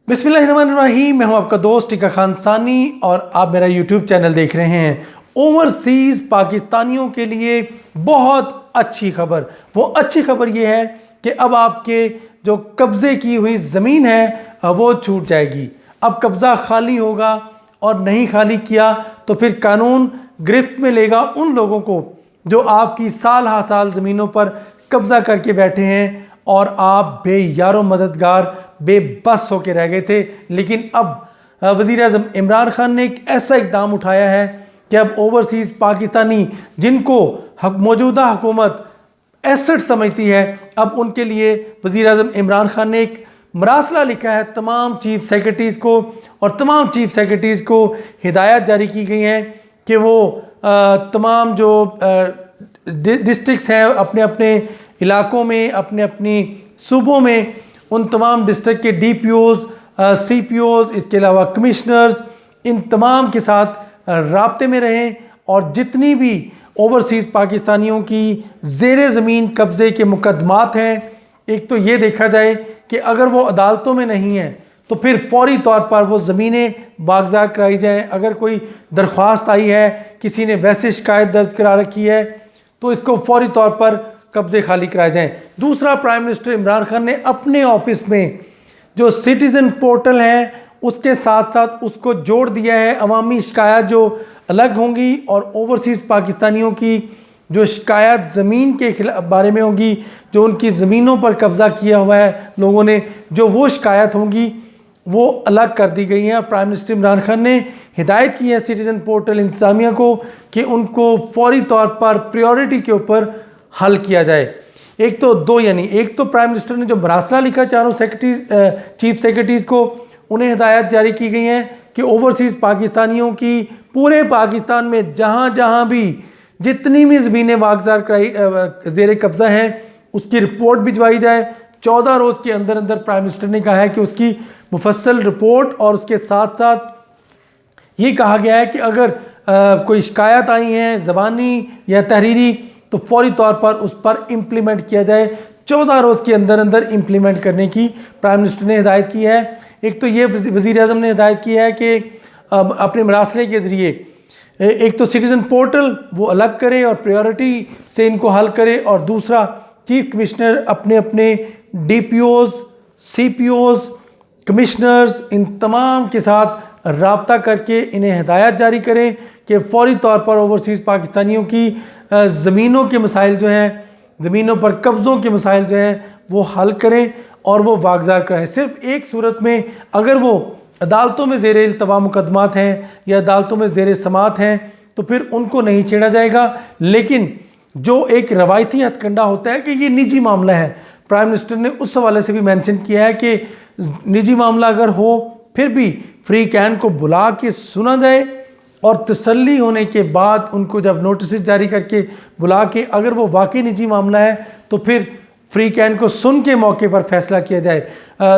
बिस्मिल्लाहिर्रहमानिर्रहीम। मैं हूं आपका दोस्त टिका खान सानी और आप मेरा यूट्यूब चैनल देख रहे हैं। ओवरसीज़ पाकिस्तानियों के लिए बहुत अच्छी खबर। वो अच्छी खबर ये है कि अब आपके जो कब्ज़े की हुई ज़मीन है वो छूट जाएगी। अब कब्ज़ा खाली होगा और नहीं खाली किया तो फिर कानून गिरफ्त में लेगा उन लोगों को जो आपकी साल हा साल ज़मीनों पर कब्ज़ा करके बैठे हैं और आप बेयारो मददगार बेबस होकर रह गए थे। लेकिन अब वज़ीर आज़म इमरान खान ने एक ऐसा इक़दाम उठाया है कि अब ओवरसीज़ पाकिस्तानी जिनको मौजूदा हुकूमत एसेट समझती है, अब उनके लिए वज़ीर आज़म इमरान खान ने एक मरासला लिखा है तमाम चीफ़ सेक्रेटरीज़ को, और तमाम चीफ़ सेक्रेटरीज़ को हिदायत जारी की गई हैं कि वो तमाम जो डिस्ट्रिक्ट्स हैं अपने अपने इलाकों में, अपने अपनी सूबों में, उन तमाम डिस्ट्रिक्ट के DPOs, CPOs, इसके अलावा कमिश्नर्स, इन तमाम के साथ राब्ते में रहें और जितनी भी ओवरसीज़ पाकिस्तानियों की ज़ेरे ज़मीन कब्ज़े के मुकदमात हैं, एक तो ये देखा जाए कि अगर वो अदालतों में नहीं हैं तो फिर फौरी तौर पर वो ज़मीनें बागज़ार कराई जाएँ। अगर कोई दरख्वास्त आई है, किसी ने वैसे शिकायत दर्ज करा रखी है, तो इसको फौरी तौर पर कब्ज़े खाली कराए जाएँ। दूसरा, प्राइम मिनिस्टर इमरान खान ने अपने ऑफिस में जो सिटीज़न पोर्टल है उसके साथ साथ उसको जोड़ दिया है। अवामी शिकायत जो अलग होंगी और ओवरसीज़ पाकिस्तानियों की जो शिकायत ज़मीन के बारे में होगी, जो उनकी ज़मीनों पर कब्ज़ा किया हुआ है लोगों ने, जो वो शिकायत होंगी वो अलग कर दी गई हैं। प्राइम मिनिस्टर इमरान खान ने हिदायत की है सिटीज़न पोर्टल इंतज़ामिया को कि उनको फौरी तौर पर प्रायोरिटी के ऊपर हल किया जाए। एक तो प्राइम मिनिस्टर ने जो मरासला लिखा चारों चीफ सेक्रेटरीज़ को, उन्हें हिदायत जारी की गई हैं कि ओवरसीज़ पाकिस्तानियों की पूरे पाकिस्तान में जहाँ जहाँ भी जितनी भी ज़मीनें वागज़ार कराई ज़ेरे कब्ज़ा हैं उसकी रिपोर्ट भिजवाई जाए। 14 रोज़ के अंदर अंदर प्राइम मिनिस्टर ने कहा है कि उसकी मुफस्सल रिपोर्ट, और उसके साथ साथ ये कहा गया है कि अगर कोई शिकायत आई हैं ज़बानी या तहरीरी तो फौरी तौर पर उस पर इम्प्लीमेंट किया जाए। 14 रोज़ के अंदर अंदर इम्प्लीमेंट करने की प्राइम मिनिस्टर ने हिदायत की है। एक तो ये वज़ीर आज़म ने हिदायत की है कि अपने मरासले के ज़रिए एक तो सिटीज़न पोर्टल वो अलग करे और प्रायोरिटी से इनको हल करे, और दूसरा चीफ कमिश्नर अपने अपने DPOs, CPOs, कमिश्नर्स, इन तमाम के साथ राब्ता करके इन्हें हिदायत जारी करें कि फ़ौरी तौर पर ओवरसीज़ पाकिस्तानियों की ज़मीनों के मसाइल जो हैं, ज़मीनों पर कब्ज़ों के मसाइल जो हैं वो हल करें और वो वागज़ार कराएँ। सिर्फ एक सूरत में, अगर वो अदालतों में ज़ेरे इल्तवा मुकदमात हैं या अदालतों में ज़ेरे समात हैं तो फिर उनको नहीं छेड़ा जाएगा। लेकिन जो एक रवायती हथकंडा होता है कि ये निजी मामला है, प्राइम मिनिस्टर ने उस हवाले से भी मेंशन किया है कि निजी मामला अगर हो फिर भी फ्री कैन को बुला के सुना जाए और तसल्ली होने के बाद उनको जब नोटिस जारी करके बुला के, अगर वो वाकई निजी मामला है तो फिर फ्री कैन को सुन के मौके पर फैसला किया जाए।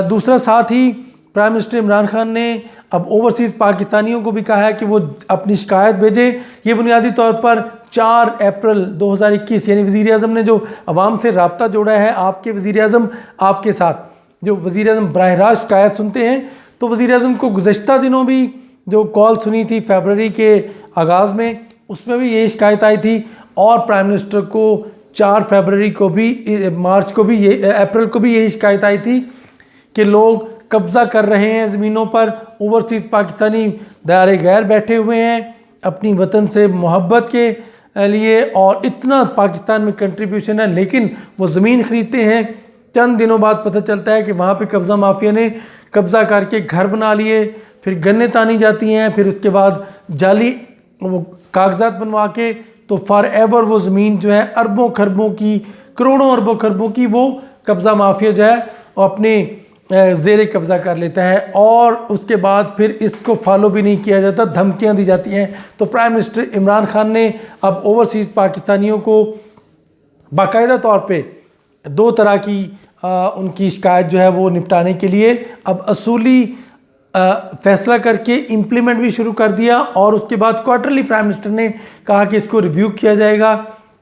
दूसरा, साथ ही प्राइम मिनिस्टर इमरान खान ने अब ओवरसीज़ पाकिस्तानियों को भी कहा है कि वो अपनी शिकायत भेजें। ये बुनियादी तौर पर 4 अप्रैल 2021 यानी वज़ीर आज़म ने जो अवाम से रब्ता जोड़ा है, आपके वज़ीर आज़म आपके साथ, जो वज़ीर आज़म बराह रास्त शिकायत सुनते हैं, तो वज़ीर आज़म को गुज़श्ता दिनों भी जो कॉल सुनी थी फरवरी के आगाज़ में, उसमें भी यही शिकायत आई थी, और प्राइम मिनिस्टर को 4 फरवरी को भी, मार्च को भी, अप्रैल को भी यही शिकायत आई थी कि लोग कब्ज़ा कर रहे हैं ज़मीनों पर। ओवरसीज़ पाकिस्तानी दायरे गैर बैठे हुए हैं अपनी वतन से मोहब्बत के लिए, और इतना पाकिस्तान में कंट्रीब्यूशन है, लेकिन वो ज़मीन ख़रीदते हैं, चंद दिनों बाद पता चलता है कि वहाँ पे कब्ज़ा माफिया ने कब्ज़ा करके घर बना लिए, फिर गन्ने तानी जाती हैं, फिर उसके बाद जाली वो कागजात बनवा के तो फॉर एवर वो ज़मीन जो है अरबों खरबों की, करोड़ों अरबों खरबों की, वो कब्ज़ा माफिया जो है अपने ज़ेरे कब्ज़ा कर लेता है, और उसके बाद फिर इसको फॉलो भी नहीं किया जाता, धमकियां दी जाती हैं। तो प्राइम मिनिस्टर इमरान खान ने अब ओवरसीज़ पाकिस्तानियों को बाकायदा तौर पे 2 तरह की उनकी शिकायत जो है वो निपटाने के लिए अब असूली फैसला करके इम्प्लीमेंट भी शुरू कर दिया, और उसके बाद क्वार्टरली प्राइम मिनिस्टर ने कहा कि इसको रिव्यू किया जाएगा।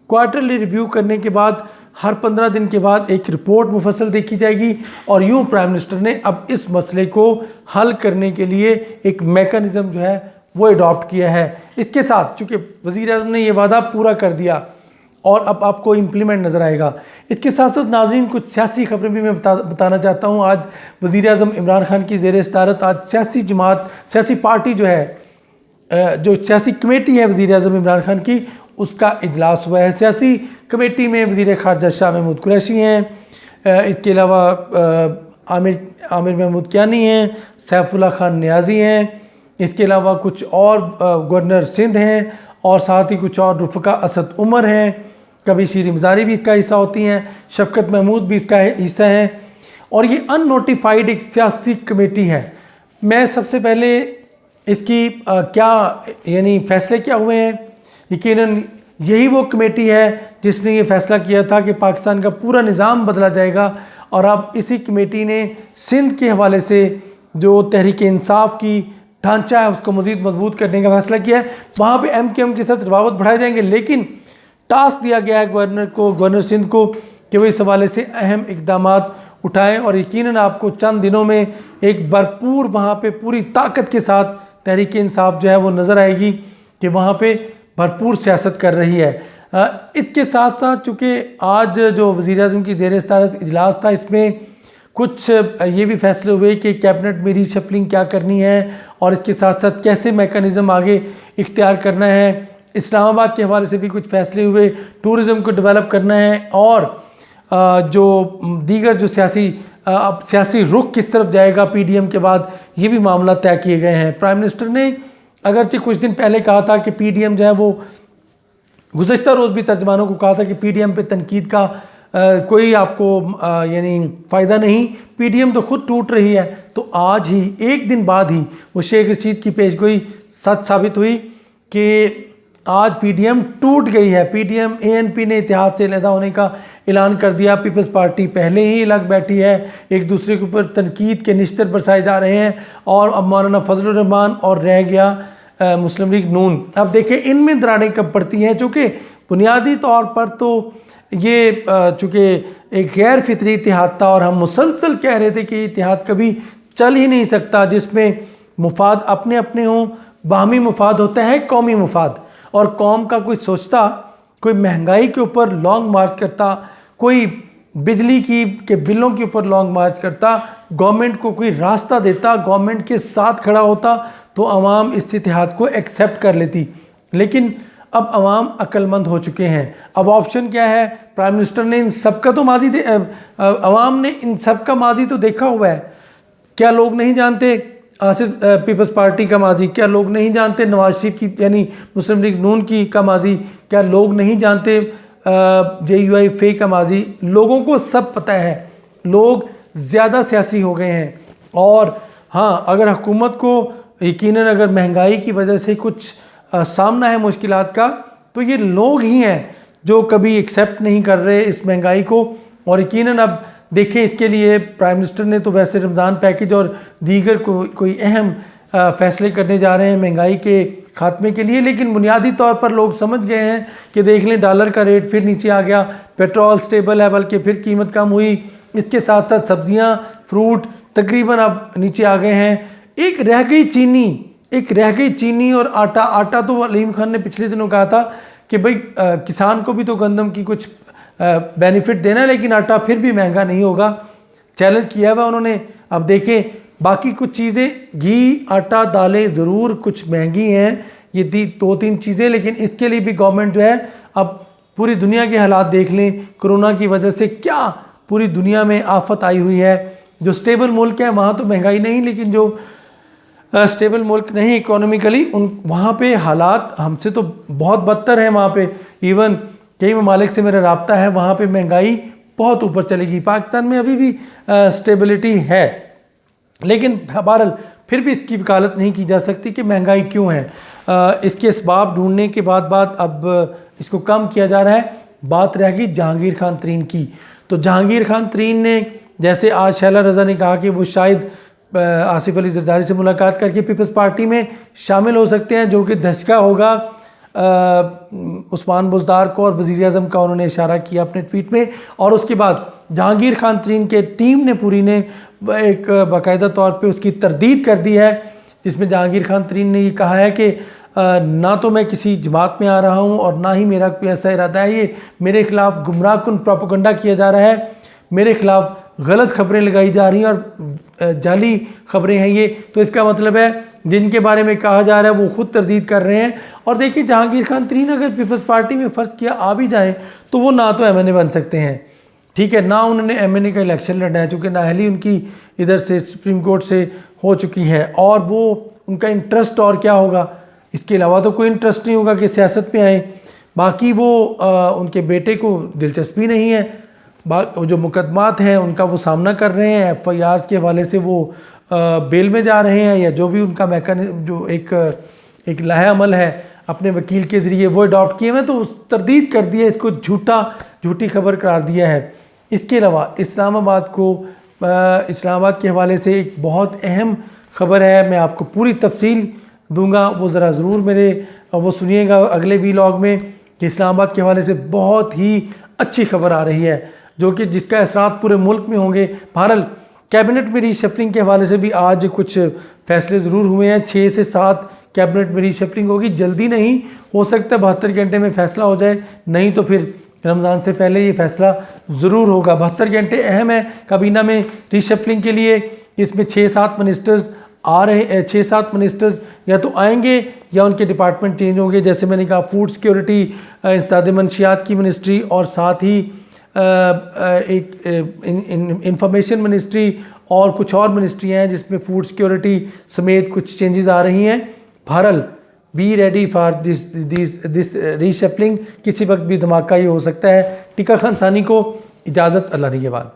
क्वार्टरली रिव्यू करने के बाद हर 15 दिन के बाद एक रिपोर्ट मुफस्सल देखी जाएगी और यूँ प्राइम मिनिस्टर ने अब इस मसले को हल करने के लिए एक मेकनिज़म जो है वो अडॉप्ट किया है। इसके साथ चूँकि वज़ीर-ए-आज़म ने ये वादा पूरा कर दिया और अब आपको इम्प्लीमेंट नज़र आएगा। इसके साथ साथ नाज़रीन कुछ सियासी खबरें भी मैं बताना चाहता हूँ। आज वज़ीर-ए-आज़म इमरान खान की ज़ेर सदारत आज सियासी जमात, सियासी पार्टी जो है, जो सियासी कमेटी है वज़ीर-ए-आज़म इमरान खान की, उसका इजलास हुआ है। सियासी कमेटी में वज़ीर ख़ारजा शाह महमूद कुरैशी हैं, इसके अलावा आमिर महमूद कियानी हैं, सैफुल्लाह खान नियाज़ी हैं, इसके अलावा कुछ और गवर्नर सिंध हैं और साथ ही कुछ और रुफ़का असद उमर हैं, कभी शीरी मज़ारी भी इसका हिस्सा होती हैं, शफ़कत महमूद भी इसका हिस्सा हैं और ये अननोटिफाइड एक सियासी कमेटी है। मैं सबसे पहले इसकी क्या यानी फ़ैसले क्या हुए हैं, यकीनन यही वो कमेटी है जिसने ये फ़ैसला किया था कि पाकिस्तान का पूरा निज़ाम बदला जाएगा और अब इसी कमेटी ने सिंध के हवाले से जो तहरीक इंसाफ की ढांचा है उसको मज़ीद मजबूत करने का फैसला किया है। वहाँ पे MKM के साथ रवावत बढ़ाए जाएंगे, लेकिन टास्क दिया गया है गवर्नर सिंध को कि वो इस हवाले से अहम इक़दाम उठाएं और यकीनन आपको चंद दिनों में एक भरपूर वहाँ पे पूरी ताकत के साथ तहरीक इंसाफ जो है वो नज़र आएगी कि वहाँ पे भरपूर सियासत कर रही है। इसके साथ साथ चूँकि आज जो वज़ीर-ए-आज़म की ज़ेर सदारत इजलास था, इसमें कुछ ये भी फैसले हुए कि कैबिनेट में रीशफलिंग क्या करनी है और इसके साथ साथ कैसे मैकेनिज़्म आगे इख्तियार करना है। इस्लामाबाद के हवाले से भी कुछ फैसले हुए, टूरिज़म को डेवलप करना है और जो दीगर जो सियासी रुख किस तरफ जाएगा PDM के बाद, ये भी मामला तय किए गए हैं। प्राइम मिनिस्टर ने अगरचे कुछ दिन पहले कहा था कि PDM जो है वो, गुज़श्ता रोज़ भी तर्जमानों को कहा था कि PDM पे तनकीद का कोई आपको यानी फ़ायदा नहीं, PDM तो खुद टूट रही है। तो आज ही एक दिन बाद ही वो शेख रशीद की पेशगोई सच साबित हुई कि आज PDM टूट गई है। PDM ANP ने इत्तेहाद से अलहदा होने का ऐलान कर दिया। पीपल्स पार्टी पहले ही अलग बैठी है, एक दूसरे के ऊपर तनकीद के निश्तर बरसाए जा रहे हैं और अब मौलाना फजलुर रहमान और रह गया मुस्लिम लीग नून। अब देखें इनमें दरारें कब पड़ती हैं, चूँकि बुनियादी तौर पर तो ये चूँकि एक गैर फितरी इत्तेहाद था और हम मुसलसल कह रहे थे कि इत्तेहाद कभी चल ही नहीं सकता जिसमें मुफाद अपने अपने हों। बाहमी मुफाद होता है कौमी मुफाद, और कौम का कोई सोचता, कोई महंगाई के ऊपर लॉन्ग मार्च करता, कोई बिजली के बिलों के ऊपर लॉन्ग मार्च करता, गवर्नमेंट को कोई रास्ता देता, गवर्नमेंट के साथ खड़ा होता, तो अवाम इस इत्तेहाद को एक्सेप्ट कर लेती। लेकिन अब अवाम अक्लमंद हो चुके हैं। अब ऑप्शन क्या है, प्राइम मिनिस्टर ने इन सब का तो माजी अवाम ने इन सब का माजी तो देखा हुआ है। क्या लोग नहीं जानते आसिफ पीपल्स पार्टी का माजी? क्या लोग नहीं जानते नवाज शरीफ की यानी मुस्लिम लीग नून की का माजी? क्या लोग नहीं जानते JUI का माजी? लोगों को सब पता है। लोग ज़्यादा सियासी हो गए हैं और हाँ, अगर हुकूमत को यकीनन अगर महंगाई की वजह से कुछ सामना है मुश्किलात का, तो ये लोग ही हैं जो कभी एक्सेप्ट नहीं कर रहे इस महंगाई को। और यकीनन अब देखें, इसके लिए प्राइम मिनिस्टर ने तो वैसे रमज़ान पैकेज और दीगर कोई अहम फैसले करने जा रहे हैं महंगाई के खात्मे के लिए, लेकिन बुनियादी तौर पर लोग समझ गए हैं कि देख लें डॉलर का रेट फिर नीचे आ गया, पेट्रोल स्टेबल है बल्कि फिर कीमत कम हुई, इसके साथ साथ सब्जियां फ्रूट तकरीबन अब नीचे आ गए हैं। एक रह गई चीनी और आटा तो अलीम खान ने पिछले दिनों कहा था कि भाई किसान को भी तो गंदम की कुछ बेनिफिट देना है, लेकिन आटा फिर भी महंगा नहीं होगा, चैलेंज किया हुआ उन्होंने। अब देखें बाकी कुछ चीज़ें, घी आटा दालें ज़रूर कुछ महंगी हैं, ये 2-3 चीज़ें, लेकिन इसके लिए भी गवर्नमेंट जो है, अब पूरी दुनिया के हालात देख लें, कोरोना की वजह से क्या पूरी दुनिया में आफत आई हुई है। जो स्टेबल मुल्क है वहाँ तो महंगाई नहीं, लेकिन जो स्टेबल मुल्क नहीं इकोनॉमिकली, वहाँ पे हालात हमसे तो बहुत बदतर है। वहाँ पे इवन कई ममालिक से मेरा राब्ता है, वहाँ पे महंगाई बहुत ऊपर चलेगी। पाकिस्तान में अभी भी स्टेबिलिटी है, लेकिन बहरहाल फिर भी इसकी वकालत नहीं की जा सकती कि महंगाई क्यों है। इसके असबाब ढूंढने के बाद अब इसको कम किया जा रहा है। बात रह गई जहांगीर खान तरीन की। तो जहांगीर खान तरीन ने, जैसे आज शैला रज़ा ने कहा कि वो शायद आसिफ अली जरदारी से मुलाकात करके पीपल्स पार्टी में शामिल हो सकते हैं, जो कि धचका होगा उस्मान बुज़दार को और वज़ीर-ए-आज़म का उन्होंने इशारा किया अपने ट्वीट में। और उसके बाद जहांगीर खान तरीन के टीम ने पूरी ने एक बाकायदा तौर पे उसकी तरदीद कर दी है, जिसमें जहांगीर खान तरीन ने ये कहा है कि ना तो मैं किसी जमात में आ रहा हूँ और ना ही मेरा कोई ऐसा इरादा है, ये मेरे खिलाफ गुमराह कुन प्रोपेगेंडा किया जा रहा है, मेरे खिलाफ गलत खबरें लगाई जा रही हैं और जाली खबरें हैं ये। तो इसका मतलब है जिनके बारे में कहा जा रहा है वो खुद तरदीद कर रहे हैं। और देखिए जहांगीर खान तरीन अगर पीपल्स पार्टी में फ़र्ज़ किया आ भी जाएँ तो वो ना तो MNA बन सकते हैं, ठीक है, ना उन्होंने MNA का इलेक्शन लड़ना है, चूँकि नाअहली उनकी इधर से सुप्रीम कोर्ट से हो चुकी है और वो उनका इंटरेस्ट और क्या होगा, इसके अलावा तो कोई इंटरेस्ट नहीं होगा कि सियासत में आए। बाकी वो उनके बेटे को दिलचस्पी नहीं है, जो मुकदमात हैं उनका वो सामना कर रहे हैं, FIRs के हवाले से वो बेल में जा रहे हैं या जो भी उनका मैकेनिज्म जो एक लाहे अमल है अपने वकील के ज़रिए वो अडॉप्ट किए हुए, तो तरदीद कर दिया, इसको झूठी खबर करार दिया है। इसके अलावा इस्लामाबाद के हवाले से एक बहुत अहम खबर है, मैं आपको पूरी तफसील दूंगा, वो ज़रा ज़रूर वो सुनिएगा अगले वीलॉग में कि इस्लामाबाद के हवाले से बहुत ही अच्छी खबर आ रही है जो कि जिसका असरात पूरे मुल्क में होंगे। बहरहाल कैबिनेट में रीशफलिंग के हवाले से भी आज कुछ फैसले ज़रूर हुए हैं, 6 से 7 कैबिनेट में रीशफलिंग होगी, जल्दी नहीं, हो सकता है 72 घंटे में फ़ैसला हो जाए, नहीं तो फिर रमज़ान से पहले ये फ़ैसला ज़रूर होगा। 72 घंटे अहम है काबीना में रीशफलिंग के लिए, इसमें 6-7 मिनिस्टर्स आ रहे हैं, 6-7 मिनिस्टर्स या तो आएंगे या उनके डिपार्टमेंट चेंज होंगे। जैसे मैंने कहा फूड सिक्योरिटी, इंसदाद मंशियात की मिनिस्ट्री और साथ ही एक इंफॉर्मेशन मिनिस्ट्री और कुछ और मिनिस्ट्रियाँ हैं जिसमें फूड सिक्योरिटी समेत कुछ चेंजेस आ रही हैं। बहरहाल be ready for this reshuffling, किसी वक्त भी धमाका ये हो सकता है। टीका खान सानी को इजाज़त, अल्लाह निगहबान।